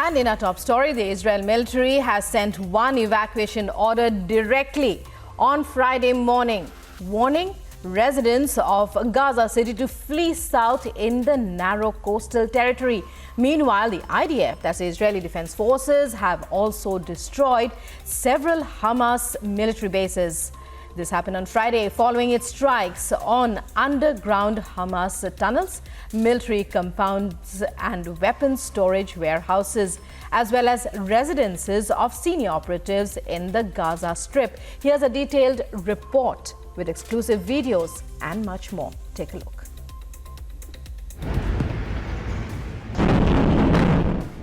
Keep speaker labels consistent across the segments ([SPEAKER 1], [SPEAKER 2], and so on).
[SPEAKER 1] And in our top story, the Israel military has sent one evacuation order directly on Friday morning, warning residents of Gaza City to flee south in the narrow coastal territory. Meanwhile, the IDF, that's the Israeli Defense Forces, have also destroyed several Hamas military bases. This happened on Friday following its strikes on underground Hamas tunnels, military compounds and weapons storage warehouses, as well as residences of senior operatives in the Gaza Strip. Here's a detailed report with exclusive videos and much more. Take a look.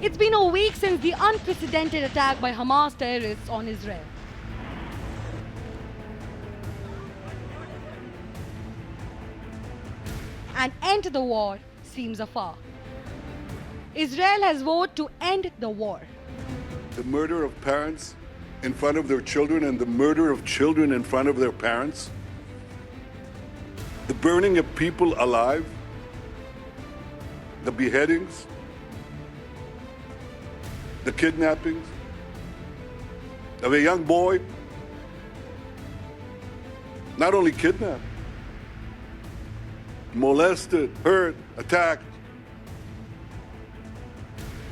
[SPEAKER 2] It's been a week since the unprecedented attack by Hamas terrorists on Israel. An end to the war seems afar. Israel has vowed to end the war.
[SPEAKER 3] The murder of parents in front of their children and the murder of children in front of their parents. The burning of people alive. The beheadings. The kidnappings of a young boy. Not only kidnapped, molested, hurt, attacked.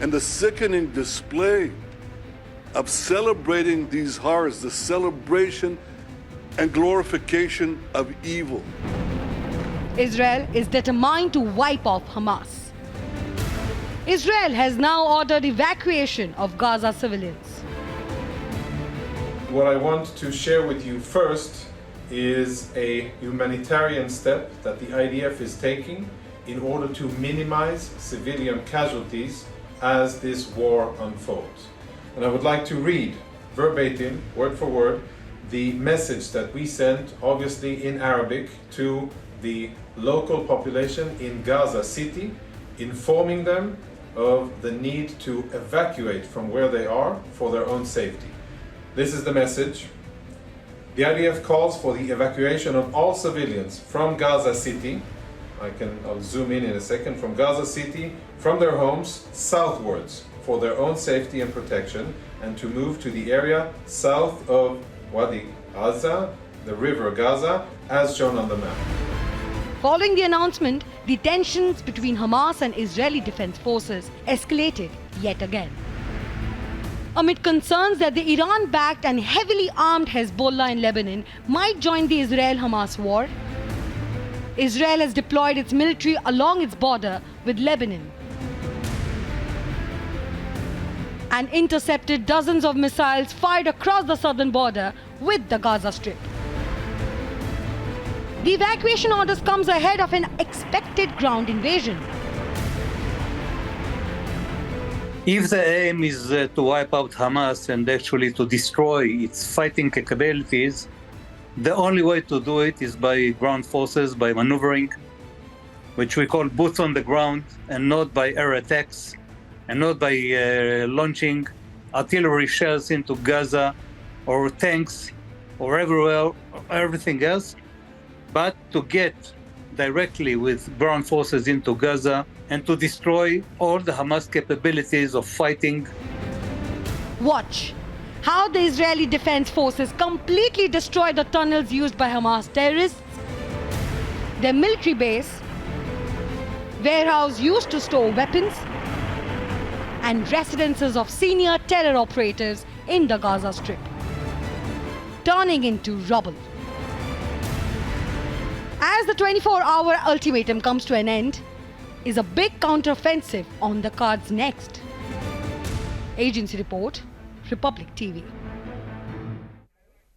[SPEAKER 3] And the sickening display of celebrating these horrors, the celebration and glorification of evil.
[SPEAKER 2] Israel is determined to wipe off Hamas. Israel has now ordered evacuation of Gaza civilians.
[SPEAKER 4] What I want to share with you first is a humanitarian step that the IDF is taking in order to minimize civilian casualties as this war unfolds. And I would like to read verbatim, word for word, the message that we sent, obviously in Arabic, to the local population in Gaza City, informing them of the need to evacuate from where they are for their own safety. This is the message. The IDF calls for the evacuation of all civilians from Gaza City. I'll zoom in a second. From Gaza City, from their homes southwards for their own safety and protection, and to move to the area south of Wadi Gaza, the river Gaza, as shown on the map.
[SPEAKER 2] Following the announcement, the tensions between Hamas and Israeli Defense Forces escalated yet again. Amid concerns that the Iran-backed and heavily armed Hezbollah in Lebanon might join the Israel-Hamas war, Israel has deployed its military along its border with Lebanon and intercepted dozens of missiles fired across the southern border with the Gaza Strip. The evacuation orders comes ahead of an expected ground invasion.
[SPEAKER 5] If the aim is to wipe out Hamas and actually to destroy its fighting capabilities, the only way to do it is by ground forces, by maneuvering, which we call boots on the ground, and not by air attacks, and not by launching artillery shells into Gaza or tanks or everything else, but to get directly with ground forces into Gaza and to destroy all the Hamas capabilities of fighting.
[SPEAKER 2] Watch how the Israeli Defense Forces completely destroy the tunnels used by Hamas terrorists, their military base, warehouse used to store weapons, and residences of senior terror operatives in the Gaza Strip, turning into rubble. As the 24-hour ultimatum comes to an end, is a big counteroffensive on the cards next? Agency Report, Republic TV.